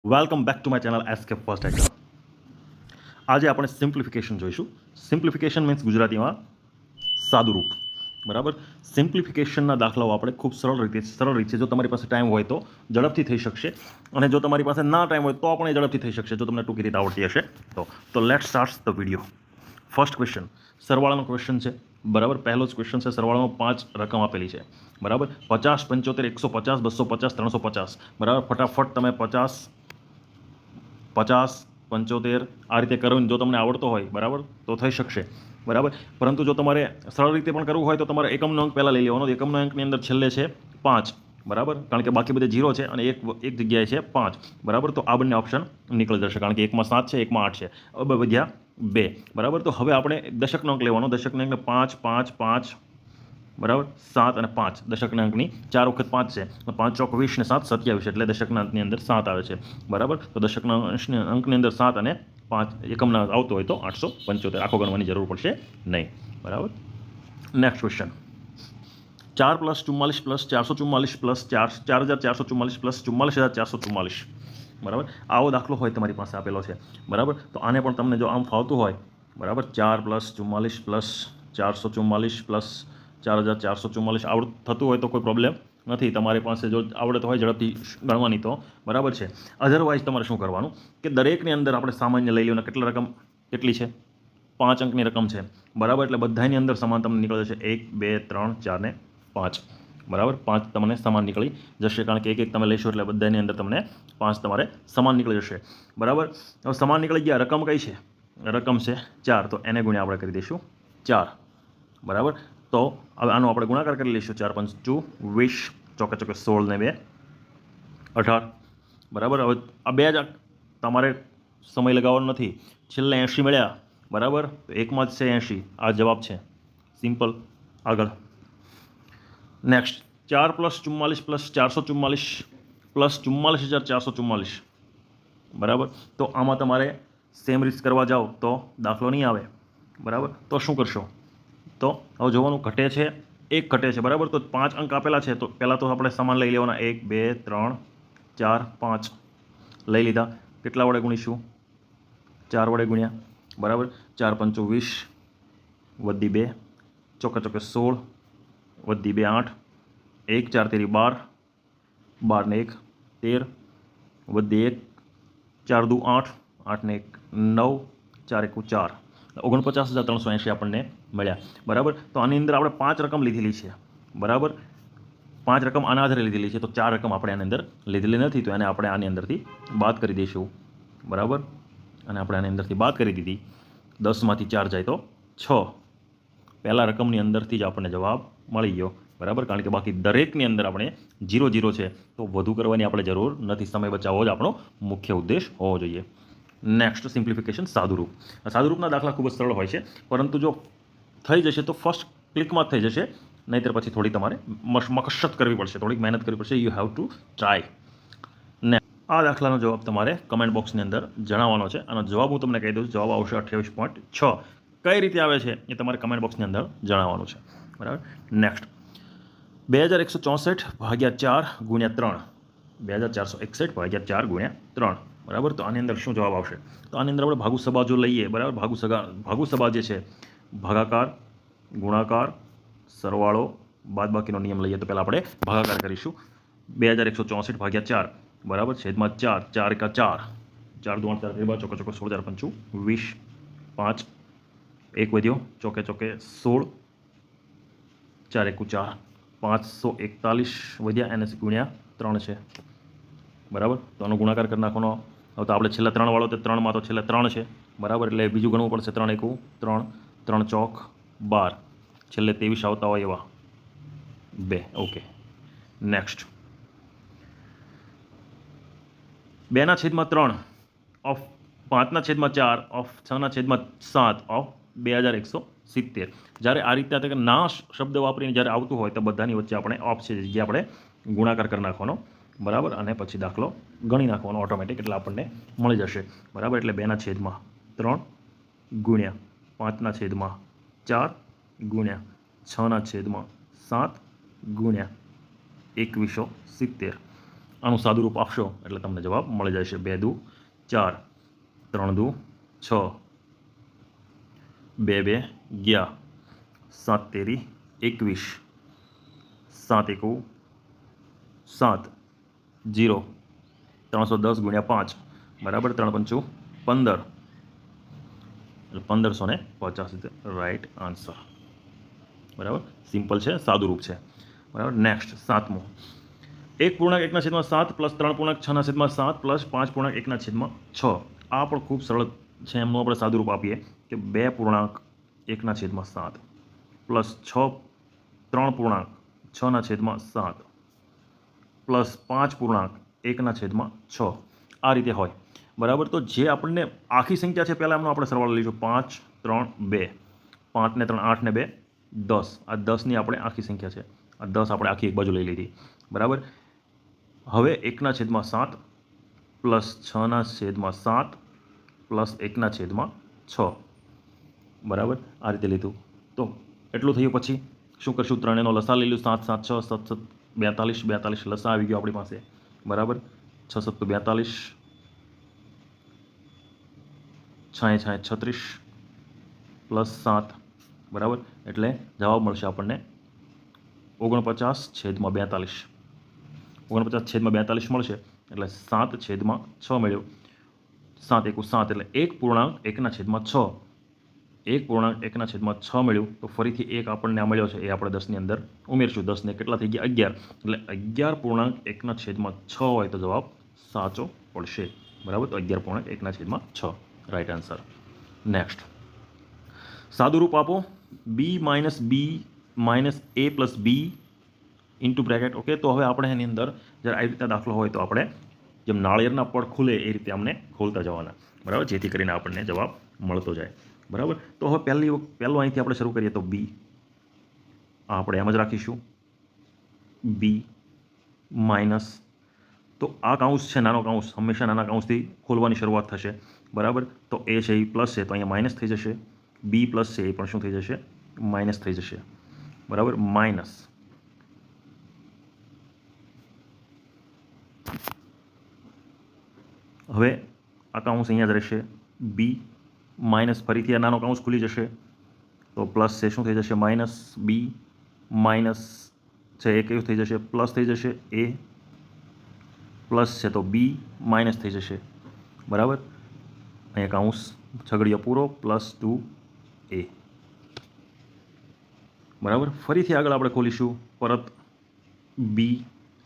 Welcome back to my channel SK first exam. આજે આપણે simplification જોઈશું. સિમ્પ્લિફિકેશન મીન્સ ગુજરાતીમાં સાદુરૂપ. બરાબર. સિમ્પ્લિફિકેશનના દાખલાઓ આપણે ખૂબ સરળ રીતે જો તમારી પાસે ટાઈમ હોય તો ઝડપથી થઈ શકશે, અને જો તમારી પાસે ના ટાઈમ હોય તો પણ એ ઝડપથી થઈ શકશે જો તમને ટૂંકી રીતે આવડતી હશે તો let start the video. First question સરવાળાનો ક્વેશ્ચન છે. બરાબર. પહેલો જ ક્વેશ્ચન છે. સરવાળામાં 5 રકમ આપેલી છે. બરાબર. 50, 75, 150, 250, 350. બરાબર. ફટાફટ તમે 50, 75 આ રીતે કરવું. જો તમને આવડતો હોય બરાબર તો થઈ શકશે. બરાબર. પરંતુ જો તમારે સરળ રીતે પણ કરવું હોય તો તમારે એકમનો અંક પહેલાં લઈ લેવાનો. એકમનો અંકની અંદર છેલ્લે છે 5. બરાબર. કારણ કે બાકી બધે 0 છે અને એક જગ્યાએ છે 5. બરાબર. તો આ બંને ઓપ્શન નીકળી જશે, કારણ કે એકમાં 7 છે, એકમાં 8 છે. હવે વધ્યા 2. બરાબર. તો હવે આપણે દશકનો અંક લેવાનો. દશકનો અંક 5, 5, 5, બરાબર, 7 અને 5. દશકના અંકની 4 વખત 5 છે, 5 ચોક 20 ને 7 27, એટલે દશકના અંકની અંદર 7 આવે છે. બરાબર. તો દશકના અંકની અંદર 7 અને 5 એકમના આવતો હોય તો 875. આખો ગણવાની જરૂર પડશે નહીં. બરાબર. Next question. 4 + 44 + 444 + 4444 + 44444. બરાબર. આવો દાખલો હોય તમારી પાસે આપેલો છે. બરાબર. તો આને પણ તમને જો આમ ફાવતું હોય, બરાબર, 4 + 44 + 444 + 4444 આવડતું થતું હોય તો કોઈ પ્રોબ્લેમ નથી. તમારી પાસે જો આવડત હોય ઝડપથી ગણવાની તો બરાબર છે. અધરવાઇઝ તમારે શું કરવાનું કે દરેકની અંદર આપણે સામાન્ય લઈ લઈએ. કેટલી રકમ કેટલી છે? 5 અંકની રકમ છે. બરાબર. એટલે બધાની અંદર સમાન તમને નીકળી જશે. 1, 2, 3, 4 ને 5. બરાબર. 5 તમને સમાન નીકળી જશે, કારણ કે એક તમે લેશો એટલે બધાની અંદર તમને 5 તમારે સમાન નીકળી જશે. બરાબર. હવે સમાન નીકળી ગયા. રકમ કઈ છે? રકમ છે 4. તો એને ગુણ્યા આપણે કરી દઈશું 4. બરાબર. તો હવે આનો આપણે ગુણાકાર કરી લઈશું. 4 × 5 = 20, ચોકે 16 ને 2 18. બરાબર. હવે આ બે જ તમારે સમય લગાવવાનો નથી. છેલ્લે 80 મળ્યા. બરાબર. તો એકમાં જ છે 80. આ જવાબ છે. સિમ્પલ. આગળ નેક્સ્ટ. 4 + 44 + 444 + 44444. બરાબર. તો આમાં તમારે સેમ રીત કરવા જાઓ તો દાખલો નહીં આવે. બરાબર. તો શું કરશો? તો હવે જોવાનું, ઘટે છે, એક ઘટે છે. બરાબર. તો 5 અંક આપેલા છે, તો પહેલાં તો આપણે સમાન લઈ લેવાના. 1, 2, 3, 4, 5 લઈ લીધા. કેટલા વડે ગુણીશું? 4 વડે ગુણ્યા. બરાબર. 4 × 5 = 20, વધી 2, ચોકે 16, વધી 2 8, 1 4 તેરી 12, 12 ને 1 13, વધી 1, 4 દુ 8, 8 ને 1 9, 4 એકુ 4, 49,380 આપણને મળ્યા. બરાબર. તો આની અંદર આપણે 5 રકમ લીધેલી છે. બરાબર. 5 રકમ આના આધારે લીધેલી છે, તો 4 રકમ આપણે આની અંદર લીધેલી નથી, તો એને આપણે આની અંદરથી બાદ કરી દઈશું. બરાબર. અને આપણે આની અંદરથી બાદ કરી દીધી. 10માંથી 4 જાય તો 6. પહેલા રકમની અંદરથી જ આપણને જવાબ મળી ગયો. બરાબર. કારણ કે બાકી દરેકની અંદર આપણે 0 0 છે, તો વધુ કરવાની આપણે જરૂર નથી. સમય બચાવવો જ આપણો મુખ્ય ઉદ્દેશ હોવો જોઈએ. નેક્સ્ટ, સિમ્પ્લિફિકેશન સાદુરૂપ. સાદુરૂપના દાખલા ખૂબ જ સરળ હોય છે, પરંતુ જો થઈ જશે તો ફર્સ્ટ ક્લિકમાં જ થઈ જશે. નહીંતર પછી થોડી તમારે મકસરત કરવી પડશે, થોડીક મહેનત કરવી પડશે. You have to try. ને આ દાખલાનો જવાબ તમારે કમેન્ટ બોક્સની અંદર જણાવવાનો છે. આનો જવાબ હું તમને કહી દઉં. જવાબ આવશે 28.6. કઈ રીતે આવે છે એ તમારે કમેન્ટ બોક્સની અંદર જણાવવાનું છે. બરાબર. નેક્સ્ટ. 2164 ભાગ્યા 4 ગુણ્યા 3. 2461 ભાગ્યા 4 ગુણ્યા 3. બરાબર. તો આની અંદર શું જવાબ આવશે? તો આની અંદર આપણે ભાગુસભા જો લઈએ. બરાબર. ભાગુસભા જે છે, ભાગાકાર, ગુણાકાર, સરવાળો, બાદબાકીનો નિયમ લઈએ તો પહેલાં આપણે ભાગાકાર કરીશું. 2164 ભાગ્યા 4. બરાબર. છેદમાં 4, 4 એકા 4, 4 દુ 8 4 ચોકે 16 4 5 20, 5 1 વધ્યો, ચોકે 16, 4 એકુ 4, 541 વધ્યા. એને ગુણ્યા 3 છે. બરાબર. તો આનો ગુણાકાર કરી નાખવાનો. હવે તો આપણે છેલ્લા 3 વાળો, તો 3માં તો છેલ્લા 3 છે. બરાબર. એટલે બીજું ગણવું પડશે. 3 એકુ 3, 3 ચોક 12, છેલ્લે 23 આવતા હોય એવા 2. Okay. Next. 2/3 of 5/4 of 6/7 of 2170. જ્યારે આ રીતે ના શબ્દ વાપરીને જ્યારે આવતું હોય તો બધાની વચ્ચે આપણે ઓફ છે જે આપણે ગુણાકાર કરી નાખવાનો. બરાબર. અને પછી દાખલો ગણી નાખવાનો ઓટોમેટિક, એટલે આપણને મળી જશે. બરાબર. એટલે 2/3 ગુણ્યા 5/4 ગુણ્યા 6/7 ગુણ્યા 2170. આનું સાદુરૂપ આપશો એટલે તમને જવાબ મળી જશે 2 દુ 4, 3 દુ 6, 2 2 11, 7 તેરી 21, 7 એકુ 7, 0, 310 ગુણ્યા 5 બરાબર 3 પંચું 15, એટલે 1550 રાઈટ આન્સર. બરાબર, સિમ્પલ છે, સાદુરૂપ છે. બરાબર. નેક્સ્ટ 7મો, 1.1/7 પ્લસ 3.6/7 પ્લસ 5.1/6. આ પણ ખૂબ સરળ છે. એમનું આપણે સાદુરૂપ આપીએ કે 2.1/7 પ્લસ 3.6/7 પ્લસ 5.1/6 આ રીતે હોય. બરાબર. તો જે આપણને આખી સંખ્યા છે પહેલાં એમનો આપણે સરવાળો લઈશું 5 3 2, 5 ને 3 8 ને 2 10. આ 10ની આપણે આખી સંખ્યા છે. આ 10 આપણે આખી એક બાજુ લઈ લીધી. બરાબર. હવે 1/7 પ્લસ 6/7 પ્લસ 1/6. બરાબર, આ રીતે લીધું. તો એટલું થયું. પછી શું કરશું? ત્રણેયનો લસા લઈ લઉં. 7 7 6 7 7 42, 42 લસા આવી ગયો આપણી પાસે. બરાબર. 6 7 42, 6 6 36 પ્લસ 7. બરાબર, એટલે જવાબ મળશે આપણને 49/42. 49/42 મળશે એટલે 7/6 મળ્યો. 7 એકુ 7 એટલે 1.1/6. 1.1/6 મળ્યું. તો ફરીથી એક આપણને આ મળ્યો છે, એ આપણે 10ની અંદર ઉમેરશું. 10ને કેટલા થઈ ગયા? 11. એટલે 11.1/6 હોય તો જવાબ સાચો પડશે. બરાબર. તો 11.1/6 રાઈટ આન્સર. નેક્સ્ટ, સાદુરૂપ આપો b minus b minus a plus b into bracket. Okay, તો હવે આપણે એની અંદર જ્યારે આવી રીતના દાખલો હોય તો આપણે જેમ નાળિયેરના પડ ખુલે એ રીતે અમને ખોલતા જવાના. બરાબર, જેથી કરીને આપણને જવાબ મળતો જાય. બરાબર. તો હવે પહેલું અહીંથી આપણે શરૂ કરીએ તો b, આપણે એમ જ રાખીશું b માઇનસ. તો આ કાઉન્સ છે, નાનો કાઉન્સ, હંમેશા નાના કાઉન્સથી ખોલવાની શરૂઆત થશે. બરાબર. તો એ છે એ પ્લસ છે તો અહીંયા માઇનસ થઈ જશે. બી પ્લસ છે એ પણ શું થઈ જશે? માઇનસ થઈ જશે. બરાબર. માઇનસ. હવે આ કાઉન્સ અહીંયા જ રહેશે બી માઇનસ. ફરીથી આ નાનો કાઉન્સ ખુલી જશે તો પ્લસ છે શું થઈ જશે? માઇનસ બી માઇનસ છે એ કયું થઈ જશે? પ્લસ થઈ જશે. એ પ્લસ છે તો બી માઇનસ થઈ જશે. બરાબર. અહીંયા કાઉન્સ છગડીયો પૂરો પ્લસ 2a. બરાબર. ફરીથી આગળ આપણે ખોલીશું પરત બી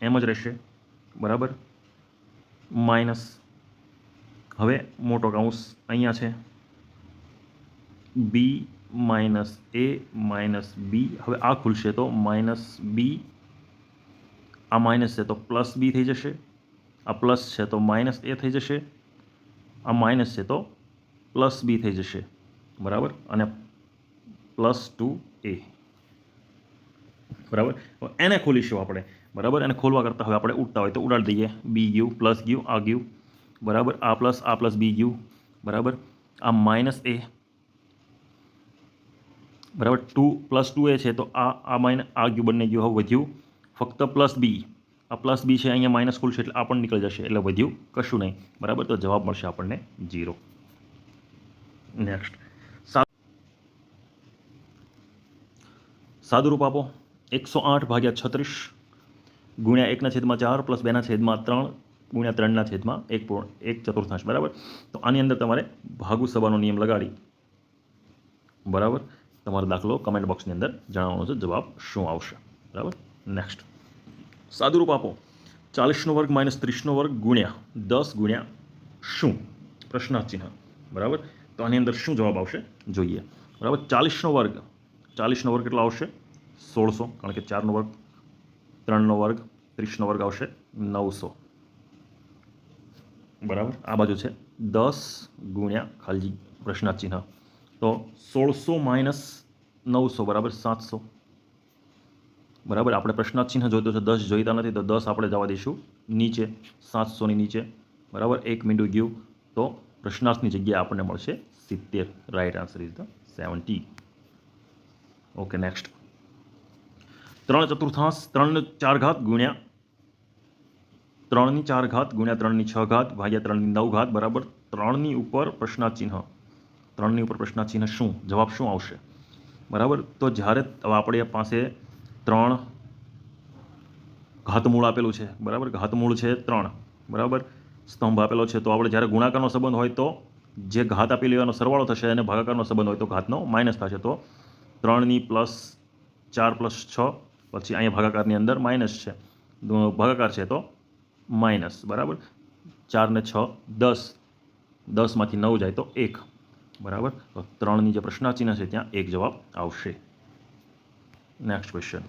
એમ જ રહેશે. બરાબર. માઇનસ. હવે મોટો કાઉન્સ અહીંયા છે બી માઇનસ એ માઇનસ બી. હવે આ ખુલશે તો માઇનસ બી. આ માઇનસ છે તો પ્લસ બી થઈ જશે. આ પ્લસ છે તો માઇનસ એ થઈ જશે. આ માઇનસ છે તો પ્લસ બી થઈ જશે. બરાબર. અને પ્લસ 2a. બરાબર. એને ખોલીશું આપણે. બરાબર. એને ખોલવા કરતાં હવે આપણે ઉડતા હોય તો ઉડાડી દઈએ. બી ગયું, પ્લસ ગયું, આ ગયું. બરાબર. આ પ્લસ બી ગયું. બરાબર. આ માઇનસ એ. બરાબર. 2 પ્લસ 2a છે તો આ માઇનસ આ ગયું, બંને ગયું. હવે વધ્યું ફક્ત પ્લસ બી. આ પ્લસ બી છે, અહીંયા માઇનસ ખુલશે એટલે આ પણ નીકળી જશે, એટલે વધ્યું કશું નહીં. બરાબર. તો જવાબ મળશે આપણને 0. નેક્સ્ટ, સાદુરૂપ આપો 108/36 ગુણ્યા 1/4 પ્લસ 2/3 ગુણ્યા 3/1/1/4. બરાબર. તો આની અંદર તમારે ભાગુ સભાનો નિયમ લગાડી બરાબર તમારો દાખલો કમેન્ટ બોક્સની અંદર જણાવવાનો છે જવાબ શું આવશે. બરાબર. નેક્સ્ટ, સાદુરૂપ આપો 40² માઇનસ 30² ગુણ્યા 10 ગુણ્યા શું? પ્રશ્નાર્થ ચિહ્ન. બરાબર. તો આની અંદર શું જવાબ આવશે જોઈએ. બરાબર. 40² કેટલો આવશે? 1600, કારણ કે 4 વર્ગ, 3 વર્ગ, 30 વર્ગ આવશે 900. બરાબર. આ બાજુ છે 10 ગુણ્યા ખાલી પ્રશ્નાર્થ ચિહ્ન. તો 1600 માઇનસ 900 બરાબર 700. બરાબર. આપણે પ્રશ્નાર્થ ચિહ્ન જોઈતો છે, 10 જોઈતા નથી, તો 10 આપણે જવા દઈશું નીચે, 700ની નીચે. બરાબર. 1 મીંડું ગયું તો પ્રશ્નાર્થની જગ્યાએ આપણને મળશે 70. Right answer is the 70. Okay. Next, 3/4 3/4 ગુણ્યા 3ની 4 ઘાત ગુણ્યા 3ની 6 ઘાત ભાગ્યા 3ની 9 ઘાત બરાબર 3ની ઉપર પ્રશ્નાર્થ ચિહ્ન. 3ની ઉપર પ્રશ્નાર્થ ચિહ્ન શું? જવાબ શું આવશે? બરાબર, તો જ્યારે હવે આપણી પાસે 3 ઘાતમૂળ આપેલું છે, બરાબર, ઘાતમૂળ છે 3, બરાબર, સ્તંભ આપેલો છે, તો આપણે જ્યારે ગુણાકારનો સંબંધ હોય તો જે ઘાત આપેલી હોય એનો સરવાળો થશે અને ભાગાકારનો સંબંધ હોય તો ઘાતનો માઇનસ થશે. તો 3ની પ્લસ 4 પ્લસ 6, પછી અહીંયા ભાગાકારની અંદર માઇનસ છે, ભાગાકાર છે તો માઇનસ, બરાબર. 4 ને 6 10, 10માંથી 9 જાય તો 1, બરાબર. તો 3ની જે પ્રશ્નાર્થ ચિહ્ન છે ત્યાં 1 જવાબ આવશે. નેક્સ્ટ ક્વેશ્ચન,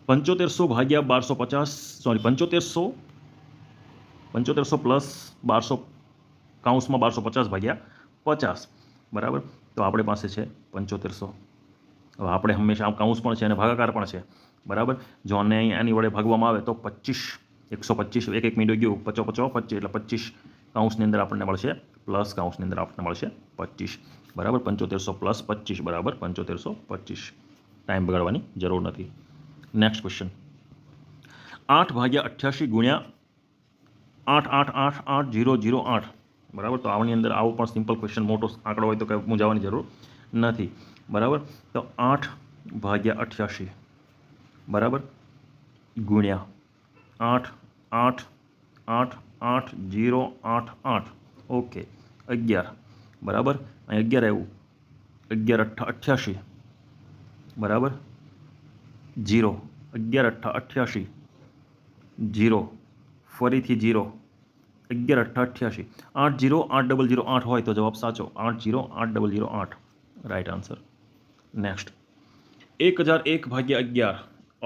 7500 ભાગ્યા 1250, સોરી 7500 પ્લસ 1200 કૌંસમાં 1250 ભાગ્યા 50, બરાબર. તો આપણી પાસે છે 7500. હવે આપણે હંમેશા આમ કૌંસ પણ છે અને ભાગાકાર પણ છે, બરાબર. જો આને એની વડે ભાગવામાં આવે તો 25, 125, એક મિનિટ ગયું, 50 50 25, એટલે 25 કૌંસની અંદર આપણને મળશે, પ્લસ કૌંસની અંદર આપણને મળશે 25, બરાબર. 7500 પ્લસ 25 બરાબર 7525. ટાઈમ બગાડવાની જરૂર નથી. નેક્સ્ટ ક્વેશ્ચન, 8 ભાગ્યા 88 ગુણ્યા 8888008, બરાબર. તો આની અંદર આવો પણ સિમ્પલ ક્વેશ્ચન, મોટો આંકડો હોય તો કંઈ મૂંઝાવાની જરૂર નથી, બરાબર. તો 8 ભાગ્યા 88, બરાબર, ગુણ્યા 8888088, ઓકે, 11, બરાબર. અહીં 11 આવ્યું, 11 8 88, બરાબર, 0, 11 8 88, 0, ફરીથી 0, 11 8 88, 808008 હોય તો જવાબ સાચો, 808008, રાઈટ આન્સર. નેક્સ્ટ, 1001 ભાગ્યા 11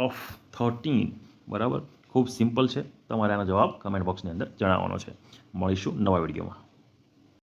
ઓફ 13, બરાબર. ખૂબ સિમ્પલ છે, તમારે આનો જવાબ કમેન્ટ બોક્સની અંદર જણાવવાનો છે. મળીશું નવા વિડીયોમાં.